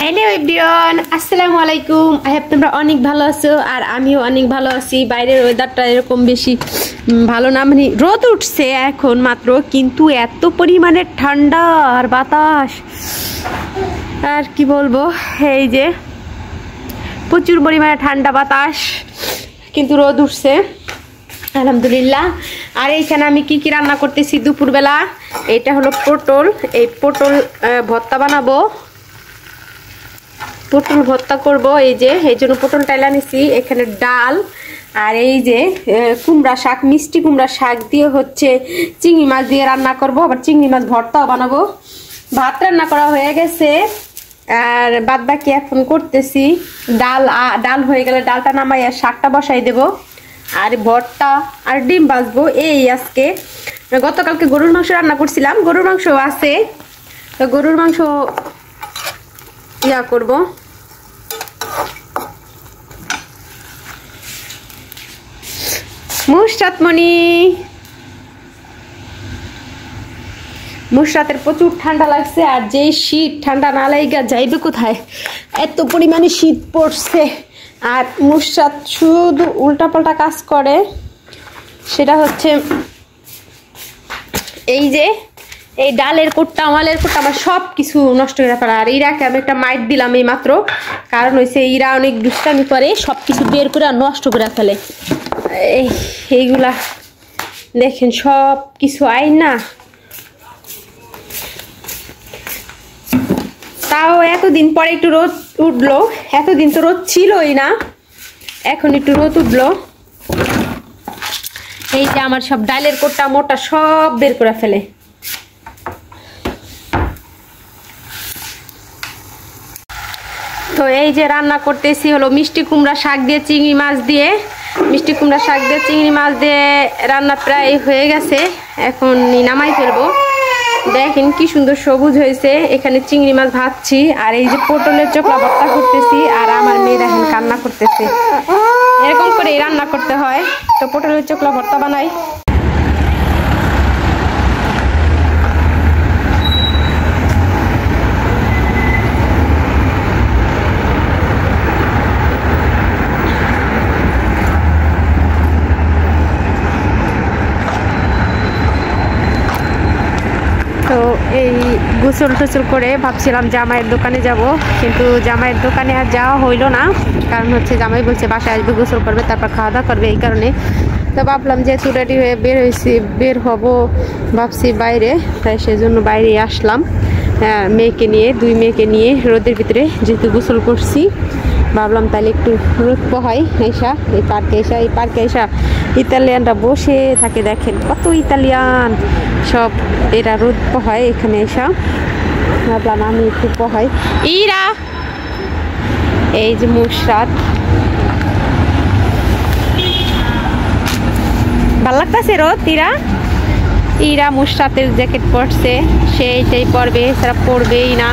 Hello everyone, আসসালামু আলাইকুম। I hope তোমরা অনেক ভালো আছো আর আমিও অনেক ভালো আছি। বাইরের ওয়েদারটা এরকম বেশি ভালো না, মানে রোদ উঠছে এখন মাত্র, কিন্তু এত পরিমাণে ঠান্ডা আর বাতাস আর কি বলবো। এই যে প্রচুর পরিমাণে ঠান্ডা বাতাস, কিন্তু রোদ উঠছে আলহামদুলিল্লাহ। আর এইখানে আমি কি কি রান্না করতেছি দুপুরবেলা। এটা হলো পটল, এই পটল ভর্তা বানাবো, পটল ভর্তা করব। এই যে এই জন্য পটল টাইলা নিছি। এখানে ডাল আর এই যে কুমড়া শাক, মিষ্টি কুমড়া শাক দিয়ে হচ্ছে চিংড়ি মাছ দিয়ে রান্না করব, আবার চিংড়ি মাছ ভর্তাও বানাবো। ভাত রান্না করা হয়ে গেছে আর বাদ বাকি এখন করতেছি ডাল হয়ে গেলে ডালটা নামাই আর শাকটা বসাই দেব, আর ভর্তা আর ডিম ভাজবো। এই আজকে গতকালকে গরুর মাংস রান্না করছিলাম, গরুর মাংস আছে, তো গরুর মাংস ইয়া করব। মুশরাতের প্রচুর ঠান্ডা লাগছে, আর যেই শীত, ঠান্ডা না লাইগা যাইবে কোথায়, এত পরিমাণে শীত পড়ছে। আর মুশরাত শুধু উল্টাপাল্টা কাজ করে, সেটা হচ্ছে এই যে এই ডালের কোটটা, মালের কোটটা, আমার সব কিছু নষ্ট করে ফেলা। আর ইরাকে আমি একটা মাইট দিলাম এই মাত্র, কারণ হয়েছে ইরা অনেক দুষ্টামি করে, সব কিছু বের করে নষ্ট করে ফেলে। এইগুলা দেখেন সব কিছু আইন না, তাও এতদিন পরে একটু রোদ উঠলো। এতদিন তো রোদ ছিলই না, এখন একটু রোদ উঠলো। এই যে আমার সব ডালের কোটটা মোটা সব বের করে ফেলে। তো এই যে রান্না করতেছি হলো মিষ্টি কুমড়া শাক দিয়ে চিংড়ি মাছ দিয়ে, মিষ্টি কুমড়া শাক দিয়ে চিংড়ি মাছ দিয়ে রান্না প্রায় হয়ে গেছে, এখন নামাই ফেলবো। দেখেন কি সুন্দর সবুজ হয়েছে। এখানে চিংড়ি মাছ ভাজছি, আর এই যে পটলের চোখলা ভর্তা করতেছি, আর আমার মেয়ে দেখেন কান্না করতেছে। এরকম করে রান্না করতে হয়। তো পটলের চোখলা ভর্তা বানাই। তো এই গোসল টোসল করে ভাবছিলাম জামাইয়ের দোকানে যাব, কিন্তু জামাইয়ের দোকানে আর যাওয়া হইলো না, কারণ হচ্ছে জামাই বলছে বাসায় আসবে, গোসল করবে, তারপর খাওয়া দাওয়া করবে, এই কারণে। তো ভাবলাম যেহেতু রেডি হয়ে বের হব ভাবছি বাইরে, তাই সেজন্য বাইরে আসলাম মেয়েকে নিয়ে, দুই মেয়েকে নিয়ে রোদের ভিতরে, যেহেতু গোসল করছি ভাবলাম তাহলে একটু রোদ পোহাই। এই পার্কে এসা ইতালিয়ানরা বসে থাকে, দেখেন কত ইতালিয়ান, সব এরা রোদ পোহায় এখানে এসা, ভাবলাম আমি একটু পোহাই। ইরা এই যে মুশরাত, ভাল লাগতেছে রোদ। ইরা মুশরাতের জ্যাকেট পরছে, সেইটাই পরবে, এছাড়া পরবেই না,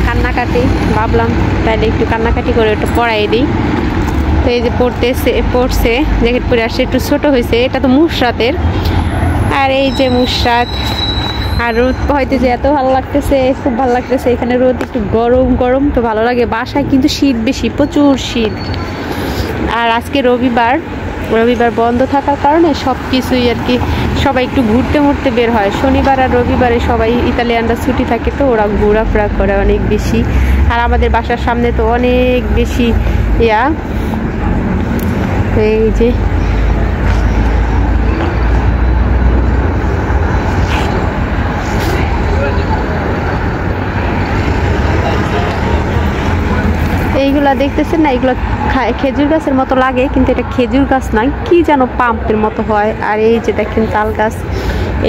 কান্নাকাটি। ভাবলাম তাহলে একটু কান্নাকাটি করে একটু পরাই দিই। তো এই যে পড়ছে জ্যাকেট পরে আসছে, একটু ছোট হয়েছে, এটা তো মুশরাতের। আর এই যে মুশরাত, আর রোদ হয়তো যে এত ভালো লাগতেছে, খুব ভালো লাগতেছে। এখানে রোদ একটু গরম গরম, তো ভালো লাগে। বাসায় কিন্তু শীত বেশি, প্রচুর শীত। আর আজকে রবিবার বন্ধ থাকার কারণে সব কিছুই আর কি, সবাই একটু ঘুরতে বের হয়। শনিবার আর রবিবারে সবাই ইতালিয়ানরা ছুটি থাকে, তো ওরা ঘোরাফেরা করে অনেক বেশি। আর আমাদের বাসার সামনে তো অনেক বেশি ইয়া। এই যে এইগুলা দেখতেছেন না, এগুলো খেজুর গাছের মতো লাগে, কিন্তু এটা খেজুর গাছ নয়, কি যেন পাম্পের মতো হয়। আর এই যে দেখেন তাল গাছ,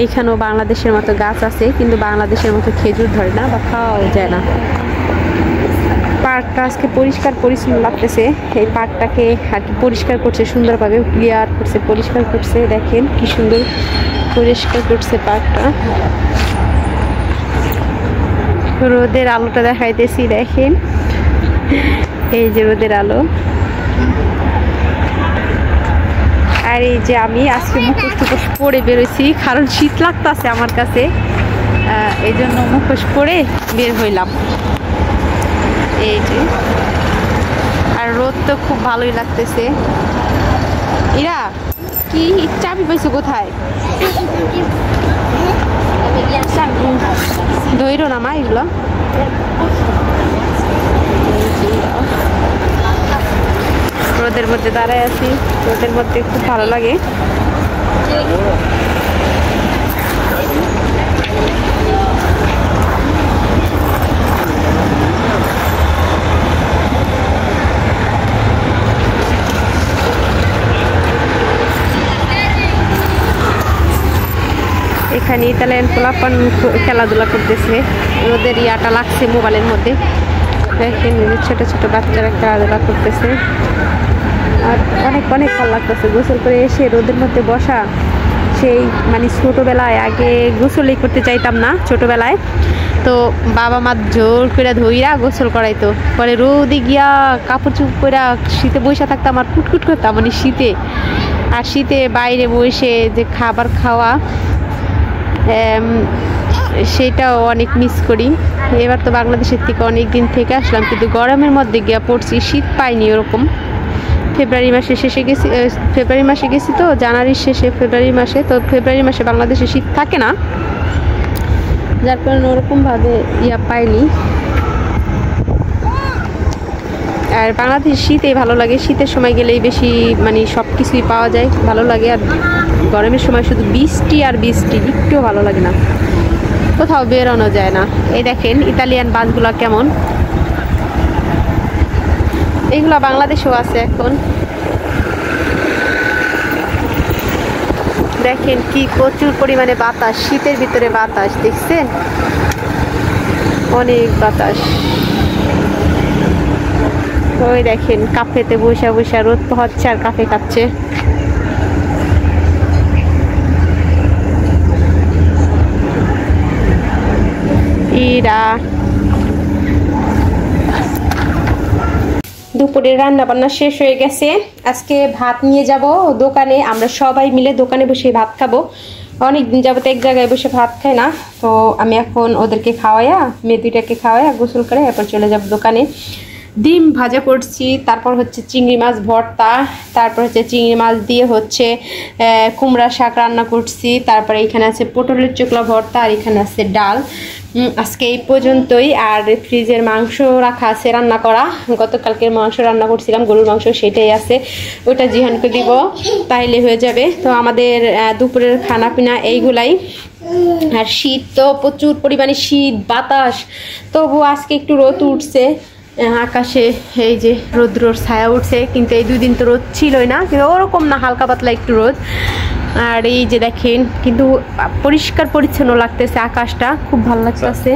এইখানেও বাংলাদেশের মতো গাছ আছে, কিন্তু বাংলাদেশের মতো খেজুর ধরে না বা খাওয়াও যায় না। পার্কটা আজকে পরিষ্কার পরিচ্ছন্ন লাগতেছে। এই পার্কটাকে আর কি পরিষ্কার করছে, সুন্দরভাবে ক্লিয়ার করছে, পরিষ্কার করছে। দেখেন কি সুন্দর পরিষ্কার করছে পার্কটা। রোদের আলোটা দেখাইতেছি, দেখেন এই যে রোদের আলো। আর এই যে আমি আজকে মুখোশ পরে বেরোইছি, কারণ শীত লাগতেছে আমার কাছে, এই জন্য মুখোশ পরে বের হইলাম। এই রোদ তো খুব ভালোই লাগতেছে। ইরা কি চাবি পাইছো কোথায়? ধৈর্য না মা এগুলো। রোদের মধ্যে দাঁড়ায় আছি, রোদের মধ্যে খুব ভালো লাগে। এখানে ইতালিয়ান পোলাপান খেলাধুলা করতেছে, রোদের ইয়াটা লাগছে মোবাইলের মধ্যে। দেখেন ছোট ছোট বাচ্চারা খেলাধুলা করতেছে, আর অনেক অনেক ভালো লাগতেছে। গোসল করে এসে রোদের মধ্যে বসা, সেই মানে ছোটোবেলায় আগে গোসলই করতে চাইতাম না ছোটোবেলায়, তো বাবা মা জোর করে ধইরা গোসল করাইতো। পরে রোদে গিয়া কাপড় চুপ করে শীতে বসে থাকতাম আর কুটকুট করতাম মানে শীতে। আর শীতে বাইরে বসে যে খাবার খাওয়া, সেটাও অনেক মিস করি। এবার তো বাংলাদেশের থেকে অনেক দিন থেকে আসলাম, কিন্তু গরমের মধ্যে গিয়া পড়ছি, শীত পাইনি ওরকম। ফেব্রুয়ারি মাসে শেষে গেছি, ফেব্রুয়ারি মাসে গেছি তো, জানুয়ারির শেষে ফেব্রুয়ারি মাসে, তো ফেব্রুয়ারি মাসে বাংলাদেশে শীত থাকে না, যার কারণে ওরকমভাবে পাইনি। আর বাংলাদেশের শীতেই ভালো লাগে, শীতের সময় গেলেই বেশি মানে সব কিছুই পাওয়া যায়, ভালো লাগে। আর গরমের সময় শুধু বৃষ্টি আর বৃষ্টি, একটুও ভালো লাগে না, কোথাও বেরোনো যায় না। এই দেখেন ইতালিয়ান বাসগুলো কেমন, এইগুলো বাংলাদেশেও আছে এখন। দেখেন কি প্রচুর পরিমাণে বাতাস, শীতের ভিতরে বাতাস, দেখছেন অনেক বাতাস। ওই দেখেন কাফেতে বসে বসে রোদ হচ্ছে আর কাফে খাচ্ছে। দুপুরের রান্না বান্না শেষ হয়ে গেছে। আজকে ভাত নিয়ে যাব দোকানে, আমরা সবাই মিলে দোকানে বসে ভাত খাবো। অনেক দিন যাবত এক জায়গায় বসে ভাত খাই না, তো আমি এখন ওদেরকে খাওয়াইয়া, মেয়ে দুইটাকে খাওয়াইয়া গোসল করে এরপর চলে যাব দোকানে। ডিম ভাজা করছি, তারপর হচ্ছে চিংড়ি মাছ ভর্তা, তারপর হচ্ছে চিংড়ি মাছ দিয়ে হচ্ছে কুমড়া শাক রান্না করছি, তারপরে এখানে আছে পটলের চোকলা ভর্তা, আর এখানে আছে ডাল। আজকে এই পর্যন্তই। আর ফ্রিজের মাংস রাখা আছে রান্না করা, গতকালকের মাংস রান্না করছিলাম গরুর মাংস, সেটাই আছে, ওইটা জিহানকে দিব, তাইলে হয়ে যাবে। তো আমাদের দুপুরের খানা পিনা এইগুলাই। আর শীত তো প্রচুর পরিমাণে, শীত বাতাস, তবু আজকে একটু রোদ উঠছে আকাশে, এই যে রোদ্রর ছায়া উঠছে, কিন্তু এই 2 দিন তো রোদ ছিলই না, কিন্তু ওরকম না, হালকা পাতলা একটু রোদ। আর এই যে দেখেন কিন্তু পরিষ্কার পরিচ্ছন্ন লাগতেছে, আকাশটা খুব ভালো লাগতেছে।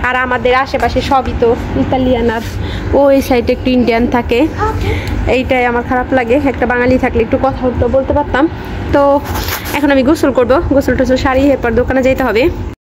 আর আমাদের আশেপাশে সবই তো ইতালিয়ান, আর ওই সাইডে একটু ইন্ডিয়ান থাকে, এইটাই আমার খারাপ লাগে। একটা বাঙালি থাকলে একটু কথা বলতে পারতাম। তো এখন আমি গোসল করবো, গোসল টোসল সারি এরপর দোকানে যেতে হবে।